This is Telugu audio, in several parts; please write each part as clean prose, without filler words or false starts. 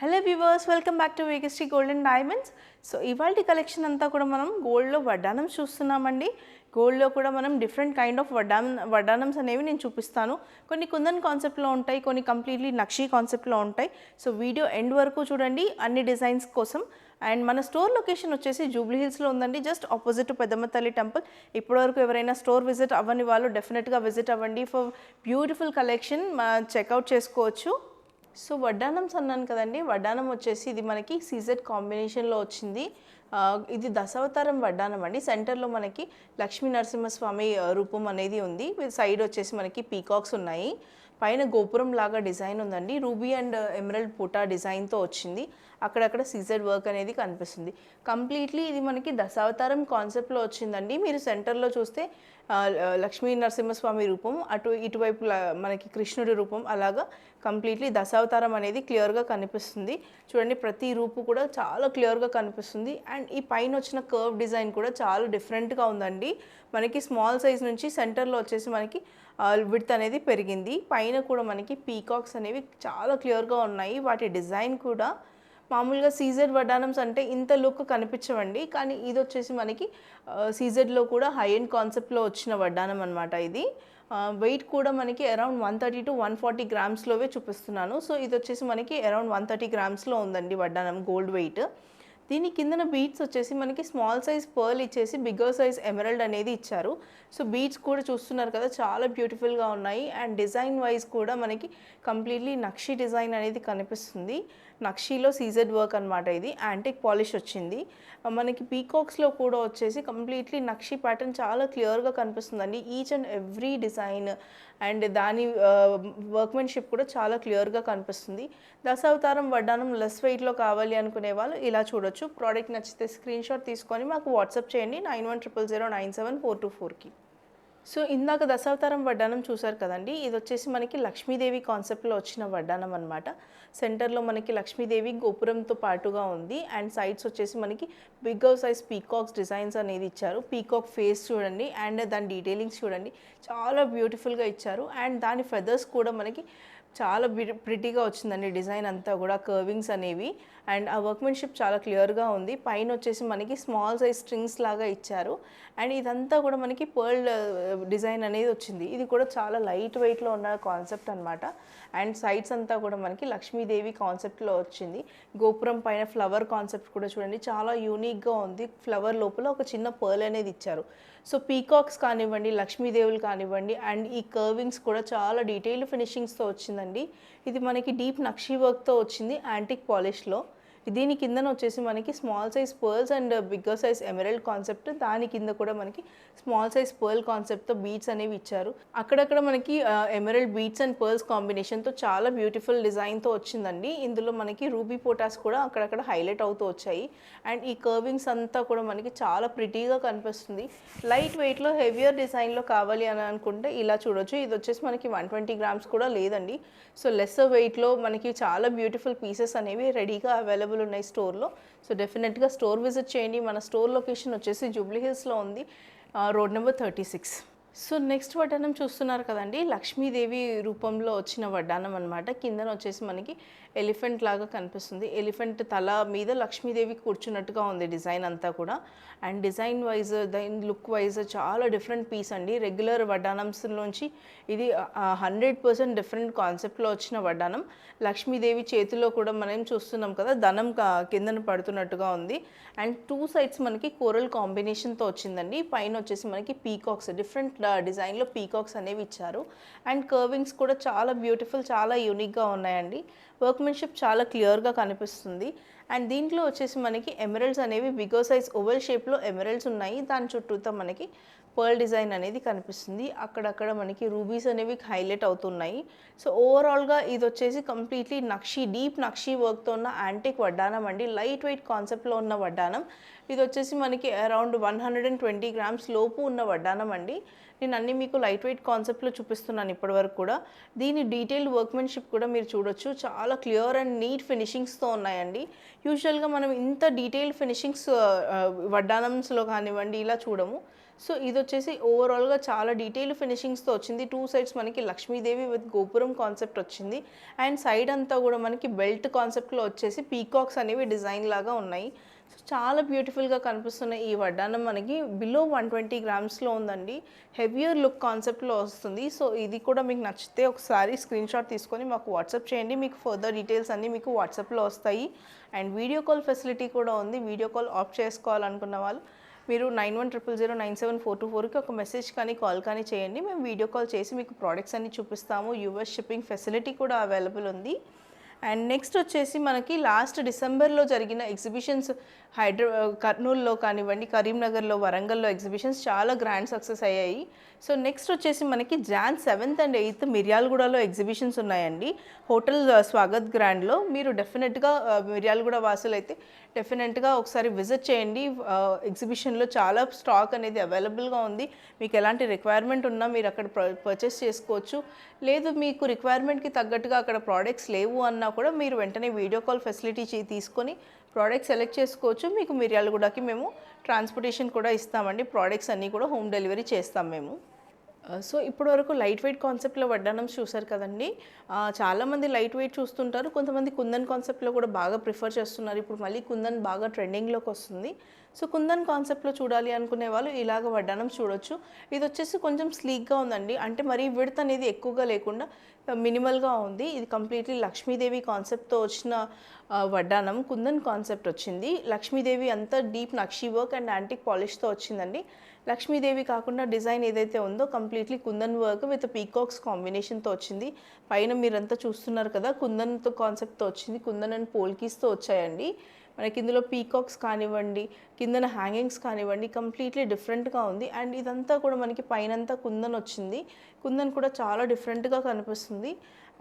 Hello viewers, welcome back to Vegasri gold and diamonds. So ఇవాల్టి కలెక్షన్ అంతా కూడా మనం గోల్డ్లో వడ్డానం చూస్తున్నామండి. గోల్డ్లో కూడా మనం డిఫరెంట్ కైండ్ ఆఫ్ వడ్డానమ్స్ అనేవి నేను చూపిస్తాను. కొన్ని కుందన్ కాన్సెప్ట్లో ఉంటాయి, కొన్ని కంప్లీట్లీ నక్షీ కాన్సెప్ట్లో ఉంటాయి. సో వీడియో ఎండ్ వరకు చూడండి అన్ని డిజైన్స్ కోసం. అండ్ మన స్టోర్ లొకేషన్ వచ్చేసి జూబ్లీ హిల్స్లో ఉందండి, జస్ట్ ఆపోజిట్ పెద్దమ్మ తల్లి టెంపుల్. ఇప్పటివరకు ఎవరైనా స్టోర్ విజిట్ అవ్వని వాళ్ళు డెఫినెట్గా విజిట్ అవ్వండి. ఫర్ బ్యూటిఫుల్ కలెక్షన్ చెక్అవుట్ చేసుకోవచ్చు. సో వడ్డానమ్స్ అన్నాను కదండి, వడ్డానం వచ్చేసి ఇది మనకి సీజెడ్ కాంబినేషన్లో వచ్చింది. ఇది దశావతారం వడ్డానం అండి. సెంటర్లో మనకి లక్ష్మీ నరసింహస్వామి రూపం అనేది ఉంది. సైడ్ వచ్చేసి మనకి పీకాక్స్ ఉన్నాయి. పైన గోపురం లాగా డిజైన్ ఉందండి. రూబీ అండ్ ఎమరల్డ్ పూటా డిజైన్తో వచ్చింది. అక్కడక్కడ సీజెడ్ వర్క్ అనేది కనిపిస్తుంది. కంప్లీట్లీ ఇది మనకి దశావతారం కాన్సెప్ట్లో వచ్చిందండి. మీరు సెంటర్లో చూస్తే లక్ష్మీ నరసింహస్వామి రూపం, ఇటువైపు మనకి కృష్ణుడి రూపం, అలాగా కంప్లీట్లీ దశావతారం అనేది క్లియర్గా కనిపిస్తుంది. చూడండి, ప్రతి రూపు కూడా చాలా క్లియర్గా కనిపిస్తుంది. అండ్ ఈ పైన వచ్చిన కర్వ్ డిజైన్ కూడా చాలా డిఫరెంట్గా ఉందండి. మనకి స్మాల్ సైజ్ నుంచి సెంటర్లో వచ్చేసి మనకి విడ్త్ అనేది పెరిగింది. పైన కూడా మనకి పీకాక్స్ అనేవి చాలా క్లియర్గా ఉన్నాయి. వాటి డిజైన్ కూడా మామూలుగా సీజెడ్ వడ్డానమ్స్ అంటే ఇంత లుక్ కనిపించవండి, కానీ ఇది వచ్చేసి మనకి సీజెడ్లో కూడా హై ఎండ్ కాన్సెప్ట్లో వచ్చిన వడ్డానం అనమాట. ఇది వెయిట్ కూడా మనకి అరౌండ్ 130 to 140 గ్రామ్స్లోవే చూపిస్తున్నాను. సో ఇది వచ్చేసి మనకి అరౌండ్ 130 గ్రామ్స్లో ఉందండి వడ్డానం గోల్డ్ వెయిట్. దీని కిందన బీడ్స్ వచ్చేసి మనకి స్మాల్ సైజ్ పర్ల్ ఇచ్చేసి బిగ్గర్ సైజ్ ఎమరల్డ్ అనేది ఇచ్చారు. సో బీడ్స్ కూడా చూస్తున్నారు కదా, చాలా బ్యూటిఫుల్గా ఉన్నాయి. అండ్ డిజైన్ వైజ్ కూడా మనకి కంప్లీట్లీ నక్షీ డిజైన్ అనేది కనిపిస్తుంది. నక్షీలో సీజెడ్ వర్క్ అనమాట. ఇది యాంటిక్ పాలిష్ వచ్చింది. మనకి పీకాక్స్లో కూడా వచ్చేసి కంప్లీట్లీ నక్షీ ప్యాటర్న్ చాలా క్లియర్గా కనిపిస్తుందండి. Each and every design and దాని వర్క్మెన్షిప్ కూడా చాలా క్లియర్గా కనిపిస్తుంది. దశావతారం వడ్డానం లెస్ వెయిట్లో కావాలి అనుకునే వాళ్ళు ఇలా చూడొచ్చు. ప్రోడక్ట్ నచ్చితే స్క్రీన్ షాట్ తీసుకొని మాకు వాట్సాప్ చేయండి 9100097424కి. సో ఇందాక దశావతారం వడ్డానం చూసారు కదండి, ఇది వచ్చేసి మనకి లక్ష్మీదేవి కాన్సెప్ట్లో వచ్చిన వడ్డానం అనమాట. సెంటర్లో మనకి లక్ష్మీదేవి గోపురంతో పాటుగా ఉంది. అండ్ సైడ్స్ వచ్చేసి మనకి బిగ్గర్ సైజ్ పీకాక్స్ డిజైన్స్ అనేది ఇచ్చారు. పీకాక్ ఫేస్ చూడండి అండ్ దాని డీటెయిలింగ్స్ చూడండి, చాలా బ్యూటిఫుల్గా ఇచ్చారు. అండ్ దాని ఫెదర్స్ కూడా మనకి చాలా ప్రిటీగా వచ్చిందండి. డిజైన్ అంతా కూడా కర్వింగ్స్ అనేవి అండ్ ఆ వర్క్మెన్షిప్ చాలా క్లియర్గా ఉంది. పైన వచ్చేసి మనకి స్మాల్ సైజ్ స్ట్రింగ్స్ లాగా ఇచ్చారు. అండ్ ఇదంతా కూడా మనకి పర్ల్ డిజైన్ అనేది వచ్చింది. ఇది కూడా చాలా లైట్ వెయిట్లో ఉన్న కాన్సెప్ట్ అనమాట. అండ్ సైడ్స్ అంతా కూడా మనకి లక్ష్మీదేవి కాన్సెప్ట్లో వచ్చింది. గోపురం పైన ఫ్లవర్ కాన్సెప్ట్ కూడా చూడండి, చాలా యూనిక్గా ఉంది. ఫ్లవర్ లోపల ఒక చిన్న పర్ల్ అనేది ఇచ్చారు. సో పీకాక్స్ కానివ్వండి, లక్ష్మీదేవులు కానివ్వండి, అండ్ ఈ కర్వింగ్స్ కూడా చాలా డీటెయిల్డ్ ఫినిషింగ్స్తో వచ్చిందండి. ఇది మనకి డీప్ నక్షీ వర్క్తో వచ్చింది యాంటిక్ పాలిష్లో. దీని కిందన వచ్చేసి మనకి small size pearls and bigger size emerald concept, దాని కింద కూడా మనకి స్మాల్ సైజ్ పర్ల్ కాన్సెప్ట్తో బీడ్స్ అనేవి ఇచ్చారు. అక్కడక్కడ మనకి ఎమరల్డ్ బీడ్స్ అండ్ పర్ల్స్ కాంబినేషన్తో చాలా బ్యూటిఫుల్ డిజైన్తో వచ్చిందండి. ఇందులో మనకి రూబీ పోటాస్ కూడా అక్కడక్కడ హైలైట్ అవుతూ వచ్చాయి. అండ్ ఈ కర్వింగ్స్ అంతా కూడా మనకి చాలా ప్రిటీగా కనిపిస్తుంది. లైట్ వెయిట్లో హెవియర్ డిజైన్లో కావాలి అని అనుకుంటే ఇలా చూడొచ్చు. ఇది వచ్చేసి మనకి 120 గ్రామ్స్ కూడా లేదండి. సో లెస్సర్ వెయిట్లో మనకి చాలా బ్యూటిఫుల్ పీసెస్ అనేవి రెడీగా అవైలబుల్ ఉన్నాయి స్టోర్లో. సో డెఫినెట్గా స్టోర్ విజిట్ చేయండి. మన స్టోర్ లొకేషన్ వచ్చేసి జూబ్లీ హిల్స్లో ఉంది, రోడ్ నెంబర్ 36. సో నెక్స్ట్ వడ్డానం చూస్తున్నారు కదండి, లక్ష్మీదేవి రూపంలో వచ్చిన వడ్డానం అనమాట. కిందన వచ్చేసి మనకి ఎలిఫెంట్ లాగా కనిపిస్తుంది. ఎలిఫెంట్ తల మీద లక్ష్మీదేవి కూర్చున్నట్టుగా ఉంది డిజైన్ అంతా కూడా. అండ్ డిజైన్ వైజ్ దాని లుక్ వైజ్ చాలా డిఫరెంట్ పీస్ అండి. రెగ్యులర్ వడ్డానంస్లోంచి ఇది 100% డిఫరెంట్ కాన్సెప్ట్లో వచ్చిన వడ్డానం. లక్ష్మీదేవి చేతిలో కూడా మనం చూస్తున్నాం కదా, ధనం కిందన పడుతున్నట్టుగా ఉంది. అండ్ టూ సైడ్స్ మనకి కోరల్ కాంబినేషన్తో వచ్చిందండి. పైన వచ్చేసి మనకి పీకాక్స్ డిఫరెంట్ డిజైన్లో పీకాక్స్ అనేవి ఇచ్చారు. అండ్ కర్వింగ్స్ కూడా చాలా బ్యూటిఫుల్, చాలా యూనిక్గా ఉన్నాయండి. వర్క్మెన్షిప్ చాలా క్లియర్గా కనిపిస్తుంది. అండ్ దీంట్లో వచ్చేసి మనకి ఎమరల్డ్స్ అనేవి బిగ్గర్ సైజ్ ఓవెల్ షేప్లో ఎమరల్డ్స్ ఉన్నాయి. దాని చుట్టూతో మనకి పర్ల్ డిజైన్ అనేది కనిపిస్తుంది. అక్కడక్కడ మనకి రూబీస్ అనేవి హైలైట్ అవుతున్నాయి. సో ఓవరాల్గా ఇది వచ్చేసి కంప్లీట్లీ నక్షీ, డీప్ నక్షీ వర్క్తో ఉన్న యాంటిక్ వడ్డానం అండి. లైట్ వెయిట్ కాన్సెప్ట్లో ఉన్న వడ్డానం. ఇది వచ్చేసి మనకి అరౌండ్ 120 గ్రామ్స్ లోపు ఉన్న వడ్డానం అండి. నేను అన్నీ మీకు లైట్ వెయిట్ కాన్సెప్ట్లో చూపిస్తున్నాను ఇప్పటివరకు కూడా. దీని డీటెయిల్డ్ వర్క్మెన్షిప్ కూడా మీరు చూడొచ్చు, చాలా క్లియర్ అండ్ నీట్ ఫినిషింగ్స్తో ఉన్నాయండి. యూజువల్గా మనం ఇంత డీటెయిల్డ్ ఫినిషింగ్స్ వడ్డానంస్లో కానివ్వండి ఇలా చూడము. సో ఇది వచ్చేసి ఓవరాల్గా చాలా డీటెయిల్ ఫినిషింగ్స్తో వచ్చింది. 2 సైడ్స్ మనకి లక్ష్మీదేవి విత్ గోపురం కాన్సెప్ట్ వచ్చింది. అండ్ సైడ్ అంతా కూడా మనకి బెల్ట్ కాన్సెప్ట్లో వచ్చేసి పీకాక్స్ అనేవి డిజైన్ లాగా ఉన్నాయి. సో చాలా బ్యూటిఫుల్గా కనిపిస్తున్న ఈ వడ్డానం మనకి బిలో 120 గ్రామ్స్లో ఉందండి. హెవియర్ లుక్ కాన్సెప్ట్లో వస్తుంది. సో ఇది కూడా మీకు నచ్చితే ఒకసారి స్క్రీన్ షాట్ తీసుకొని మాకు వాట్సాప్ చేయండి. మీకు ఫర్దర్ డీటెయిల్స్ అన్నీ మీకు వాట్సాప్లో వస్తాయి. అండ్ వీడియో కాల్ ఫెసిలిటీ కూడా ఉంది. వీడియో కాల్ ఆఫ్ చేసుకోవాలనుకున్న వాళ్ళు మీరు 9100097424కి ఒక మెసేజ్ కానీ కాల్ కానీ చేయండి. మేము వీడియో కాల్ చేసి మీకు ప్రోడక్ట్స్ అన్ని చూపిస్తాము. యూఎస్ షిప్పింగ్ ఫెసిలిటీ కూడా అవైలబుల్ ఉంది. అండ్ నెక్స్ట్ వచ్చేసి మనకి లాస్ట్ డిసెంబర్లో జరిగిన ఎగ్జిబిషన్స్ కర్నూలులో కానివ్వండి, కరీంనగర్లో, వరంగల్లో ఎగ్జిబిషన్స్ చాలా గ్రాండ్ సక్సెస్ అయ్యాయి. సో నెక్స్ట్ వచ్చేసి మనకి జాన్ 7th and 8th మిర్యాలగూడలో ఎగ్జిబిషన్స్ ఉన్నాయండి. హోటల్ స్వాగత్ గ్రాండ్లో. మీరు డెఫినెట్గా మిర్యాలగూడ వాసులు అయితే డెఫినెట్గా ఒకసారి విజిట్ చేయండి. ఎగ్జిబిషన్లో చాలా స్టాక్ అనేది అవైలబుల్గా ఉంది. మీకు ఎలాంటి రిక్వైర్మెంట్ ఉన్నా మీరు అక్కడ పర్చేస్ చేసుకోవచ్చు. లేదు మీకు రిక్వైర్మెంట్కి తగ్గట్టుగా అక్కడ ప్రోడక్ట్స్ లేవు అన్నా కూడా మీరు వెంటనే వీడియో కాల్ ఫెసిలిటీ తీసుకొని ప్రోడక్ట్ సెలెక్ట్ చేసుకోవచ్చు. మీకు మిర్యాలగూడకి మేము ట్రాన్స్పోర్టేషన్ కూడా ఇస్తామండి. ప్రోడక్ట్స్ అన్నీ కూడా హోమ్ డెలివరీ చేస్తాం మేము. సో ఇప్పటివరకు లైట్ వెయిట్ కాన్సెప్ట్లో వడ్డానం చూసారు కదండి. చాలామంది లైట్ వెయిట్ చూస్తుంటారు. కొంతమంది కుందన్ కాన్సెప్ట్లో కూడా బాగా ప్రిఫర్ చేస్తున్నారు. ఇప్పుడు మళ్ళీ కుందన్ బాగా ట్రెండింగ్లోకి వస్తుంది. సో కుందన్ కాన్సెప్ట్లో చూడాలి అనుకునే వాళ్ళు ఇలాగ వడ్డానం చూడొచ్చు. ఇది వచ్చేసి కొంచెం స్లీక్గా ఉందండి. అంటే మరీ విడ్త్ అనేది ఎక్కువగా లేకుండా మినిమల్గా ఉంది. ఇది కంప్లీట్లీ లక్ష్మీదేవి కాన్సెప్ట్తో వచ్చిన వడ్డానం. కుందన్ కాన్సెప్ట్ వచ్చింది. లక్ష్మీదేవి అంతా deep nakshi work and antique పాలిష్తో వచ్చిందండి. లక్ష్మీదేవి కాకుండా డిజైన్ ఏదైతే ఉందో completely kundan work with peacocks కాంబినేషన్తో వచ్చింది. పైన మీరంతా చూస్తున్నారు కదా, కుందన్తో కాన్సెప్ట్తో వచ్చింది. కుందన్ అండ్ పోల్కీస్తో వచ్చాయండి. మనకి ఇందులో పీకాక్స్ కానివ్వండి, కిందన హ్యాంగింగ్స్ కానివ్వండి, కంప్లీట్లీ డిఫరెంట్గా ఉంది. అండ్ ఇదంతా కూడా మనకి పైనంతా కుందన్ వచ్చింది. కుందన్ కూడా చాలా డిఫరెంట్గా కనిపిస్తుంది.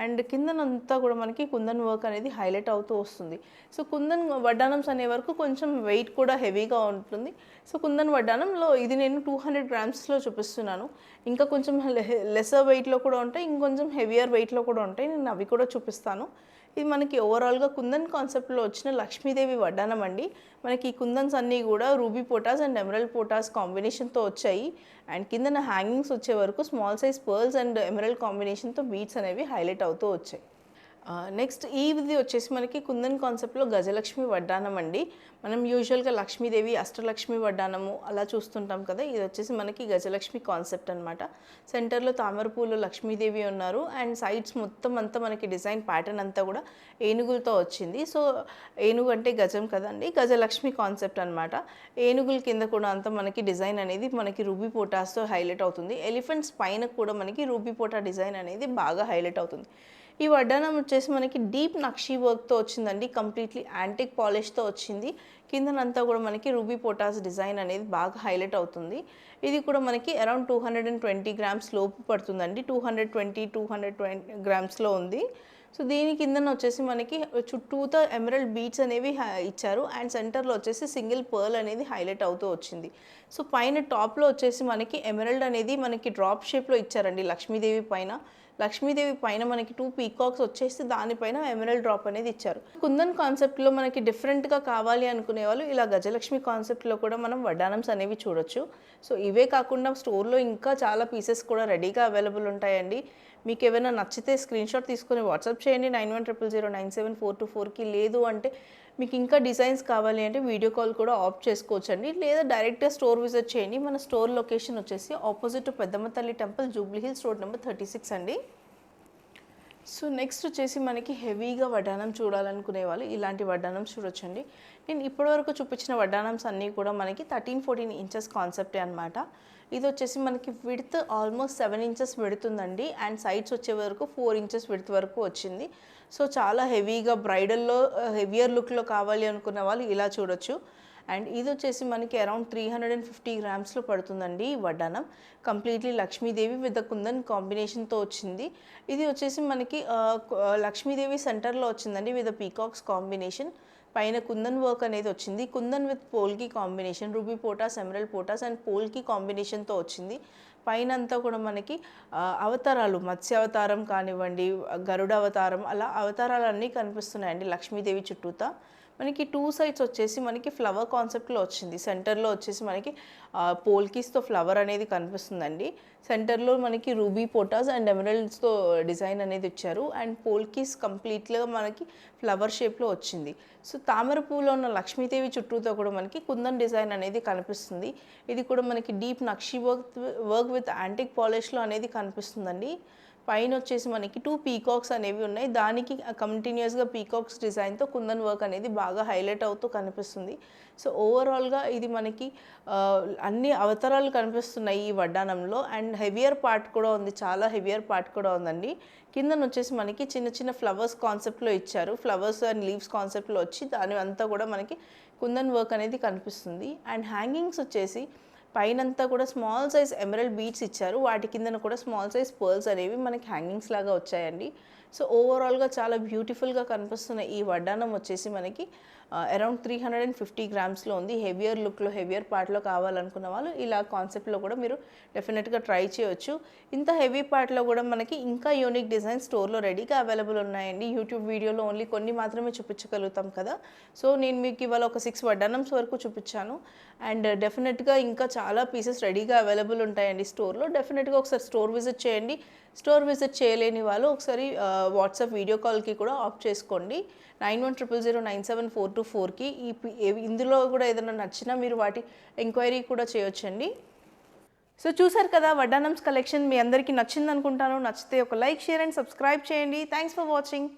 అండ్ కిందనంతా కూడా మనకి కుందన్ వర్క్ అనేది హైలైట్ అవుతూ వస్తుంది. సో కుందన్ వడ్డానమ్స్ అనే వరకు కొంచెం వెయిట్ కూడా హెవీగా ఉంటుంది. సో కుందన్ వడ్డానంలో ఇది నేను 200 గ్రామ్స్లో చూపిస్తున్నాను. ఇంకా కొంచెం లెసర్ వెయిట్లో కూడా ఉంటాయి, ఇంకొంచెం హెవియర్ వెయిట్లో కూడా ఉంటాయి. నేను అవి కూడా చూపిస్తాను. ఇది మనకి ఓవరాల్గా కుందన్ కాన్సెప్ట్లో వచ్చిన లక్ష్మీదేవి వడ్డానం అండి. మనకి ఈ కుందన్స్ అన్నీ కూడా రూబీ పోటాస్ అండ్ ఎమరల్డ్ పోటాస్ కాంబినేషన్తో వచ్చాయి. అండ్ కిందన హ్యాంగింగ్స్ వచ్చే వరకు small size pearls and emerald కాంబినేషన్తో బీట్స్ అనేవి హైలైట్ అవుతూ వచ్చాయి. నెక్స్ట్ ఇది వచ్చేసి మనకి కుందన్ కాన్సెప్ట్లో గజలక్ష్మి వడ్డానం అండి. మనం యూజువల్గా లక్ష్మీదేవి, అష్టలక్ష్మి వడ్డానము అలా చూస్తుంటాం కదా. ఇది వచ్చేసి మనకి గజలక్ష్మి కాన్సెప్ట్ అనమాట. సెంటర్లో తామరపూలు లక్ష్మీదేవి ఉన్నారు. అండ్ సైడ్స్ మొత్తం అంతా మనకి డిజైన్ ప్యాటర్న్ అంతా కూడా ఏనుగులతో వచ్చింది. సో ఏనుగు అంటే గజం కదండి, గజలక్ష్మి కాన్సెప్ట్ అనమాట. ఏనుగుల కింద కూడా అంతా మనకి డిజైన్ అనేది మనకి రూబీ పోటాస్తో హైలైట్ అవుతుంది. ఎలిఫెంట్స్ పైన కూడా మనకి రూబీ పోటా డిజైన్ అనేది బాగా హైలైట్ అవుతుంది. ఈ వడ్డానం వచ్చేసి మనకి డీప్ నక్షీ వర్క్తో వచ్చిందండి. కంప్లీట్లీ యాంటిక్ పాలిష్తో వచ్చింది. కిందనంతా కూడా మనకి రూబీ పోటాస్ డిజైన్ అనేది బాగా హైలైట్ అవుతుంది. ఇది కూడా మనకి అరౌండ్ 220 గ్రామ్స్ లోపు పడుతుందండి. 220 గ్రామ్స్లో ఉంది. సో దీని కిందన వచ్చేసి మనకి చుట్టూతో ఎమరల్డ్ బీట్స్ అనేవి ఇచ్చారు. అండ్ సెంటర్లో వచ్చేసి సింగిల్ పర్ల్ అనేది హైలైట్ అవుతూ వచ్చింది. సో పైన టాప్లో వచ్చేసి మనకి ఎమరల్డ్ అనేది మనకి డ్రాప్ షేప్లో ఇచ్చారండి. లక్ష్మీదేవి పైన మనకి 2 పీకాక్స్ వచ్చేసి దానిపైన ఎమరల్డ్ డ్రాప్ అనేది ఇచ్చారు. కుందన్ కాన్సెప్ట్లో మనకి డిఫరెంట్గా కావాలి అనుకునే వాళ్ళు ఇలా గజలక్ష్మి కాన్సెప్ట్లో కూడా మనం వడ్డానమ్స్ అనేవి చూడొచ్చు. సో ఇవే కాకుండా స్టోర్లో ఇంకా చాలా పీసెస్ కూడా రెడీగా అవైలబుల్ ఉంటాయండి. మీకు ఏమైనా నచ్చితే స్క్రీన్ షాట్ తీసుకొని వాట్సాప్ చేయండి 9100097424కి. లేదు అంటే మీకు ఇంకా డిజైన్స్ కావాలి అంటే వీడియో కాల్ కూడా ఆఫ్ చేసుకోవచ్చండి. లేదా డైరెక్ట్గా స్టోర్ విజిట్ చేయండి. మన స్టోర్ లొకేషన్ వచ్చేసి ఆపోజిట్ పెద్దమ్మ తల్లి temple, Jubilee hills, road number 36 అండి. సో నెక్స్ట్ వచ్చేసి మనకి హెవీగా వడ్డానం చూడాలనుకునే వాళ్ళు ఇలాంటి వడ్డానం చూడొచ్చండి. నేను ఇప్పటివరకు చూపించిన వడ్డానమ్స్ అన్నీ కూడా మనకి 13-14 ఇంచెస్ కాన్సెప్టే అనమాట. ఇది వచ్చేసి మనకి విడ్త్ ఆల్మోస్ట్ 7 ఇంచెస్ విడుతుందండి. అండ్ సైడ్స్ వచ్చే వరకు 4 ఇంచెస్ విడ్త్ వరకు వచ్చింది. సో చాలా హెవీగా బ్రైడల్లో హెవియర్ లుక్లో కావాలి అనుకున్న వాళ్ళు ఇలా చూడొచ్చు. అండ్ ఇది వచ్చేసి మనకి అరౌండ్ 350 గ్రామ్స్లో పడుతుందండి ఈ వడ్డానం. Completely Lakshmidevi with the kundan కాంబినేషన్తో వచ్చింది. ఇది వచ్చేసి మనకి లక్ష్మీదేవి సెంటర్లో వచ్చిందండి విత్ ద పీకాక్స్ కాంబినేషన్. పైన కుందన్ వర్క్ అనేది వచ్చింది. Kundan with polki combination, ruby potas, emerald potas and polki కాంబినేషన్తో వచ్చింది. పైన అంతా కూడా మనకి అవతారాలు, మత్స్యావతారం కానివ్వండి, గరుడ అవతారం, అలా అవతారాలు అన్నీ కనిపిస్తున్నాయండి లక్ష్మీదేవి చుట్టూతా. మనకి 2 సైడ్స్ వచ్చేసి మనకి ఫ్లవర్ కాన్సెప్ట్‌లో వచ్చింది. సెంటర్‌లో వచ్చేసి మనకి పోల్కీస్‌తో ఫ్లవర్ అనేది కనిపిస్తుందండి. సెంటర్‌లో మనకి రూబీ పోటాస్ అండ్ ఎమరల్డ్స్‌తో డిజైన్ అనేది ఇచ్చారు. అండ్ పోల్కీస్ కంప్లీట్‌గా మనకి ఫ్లవర్ షేప్‌లో వచ్చింది. సో తామర పువ్వులో ఉన్న లక్ష్మీదేవి చుట్టూతో కూడా మనకి కుందన్ డిజైన్ అనేది కనిపిస్తుంది. ఇది కూడా మనకి deep nakshi work with antique పాలిష్‌లో అనేది కనిపిస్తుందండి. పైన వచ్చేసి మనకి 2 పీకాక్స్ అనేవి ఉన్నాయి. దానికి కంటిన్యూయస్‌గా పీకాక్స్ డిజైన్‌తో కుందన్ వర్క్ అనేది బాగా హైలైట్ అవుతూ కనిపిస్తుంది. సో ఓవరాల్‌గా ఇది మనకి అన్ని అవతారాలు కనిపిస్తున్నాయి ఈ వడ్డానంలో. అండ్ హెవియర్ పార్ట్ కూడా ఉంది. చాలా హెవియర్ పార్ట్ కూడా ఉందండి. కిందనొచ్చేసి మనకి చిన్న చిన్న ఫ్లవర్స్ కాన్సెప్ట్‌లో ఇచ్చారు. ఫ్లవర్స్ అండ్ లీవ్స్ కాన్సెప్ట్‌లో వచ్చి దాని అంతా కూడా మనకి కుందన్ వర్క్ అనేది కనిపిస్తుంది. అండ్ హ్యాంగింగ్స్ వచ్చేసి పైనంతా కూడా స్మాల్ సైజ్ ఎమరల్డ్ బీడ్స్ ఇచ్చారు. వాటి కిందన కూడా స్మాల్ సైజ్ పర్ల్స్ అనేవి మనకి హ్యాంగింగ్స్ లాగా వచ్చాయండి. సో ఓవరాల్‌గా చాలా బ్యూటిఫుల్‌గా కనిపిస్తున్న ఈ వడ్డానం వచ్చేసి మనకి అరౌండ్ 350 గ్రామ్స్‌లో ఉంది. హెవియర్ లుక్‌లో, హెవియర్ పార్ట్‌లో కావాలనుకున్న వాళ్ళు ఇలా కాన్సెప్ట్‌లో కూడా మీరు డెఫినెట్‌గా ట్రై చేయొచ్చు. ఇంత హెవీ పార్ట్‌లో కూడా మనకి ఇంకా యూనిక్ డిజైన్స్ స్టోర్‌లో రెడీగా అవైలబుల్ ఉన్నాయండి. యూట్యూబ్ వీడియోలో ఓన్లీ కొన్ని మాత్రమే చూపించగలుగుతాం కదా! సో నేను మీకు ఇవాళ ఒక 6 వడ్డానమ్స్ వరకు చూపించాను. అండ్ డెఫినెట్‌గా ఇంకా చాలా పీసెస్ రెడీగా అవైలబుల్ ఉంటాయండి స్టోర్‌లో. డెఫినెట్‌గా ఒకసారి స్టోర్ విజిట్ చేయండి. స్టోర్ విజిట్ చేయలేని వాళ్ళు ఒకసారి వాట్సాప్ వీడియో కాల్‌కి కూడా ఆప్ట్ చేసుకోండి. 9100097424కి ఇందులో కూడా ఏదైనా నచ్చినా మీరు వాటి ఎంక్వైరీ కూడా చేయొచ్చండి. సో చూసారు కదా వడ్డానమ్స్ కలెక్షన్ మీ అందరికీ నచ్చిందనుకుంటాను. నచ్చితే ఒక లైక్, షేర్ అండ్ సబ్స్క్రైబ్ చేయండి. Thanks for watching.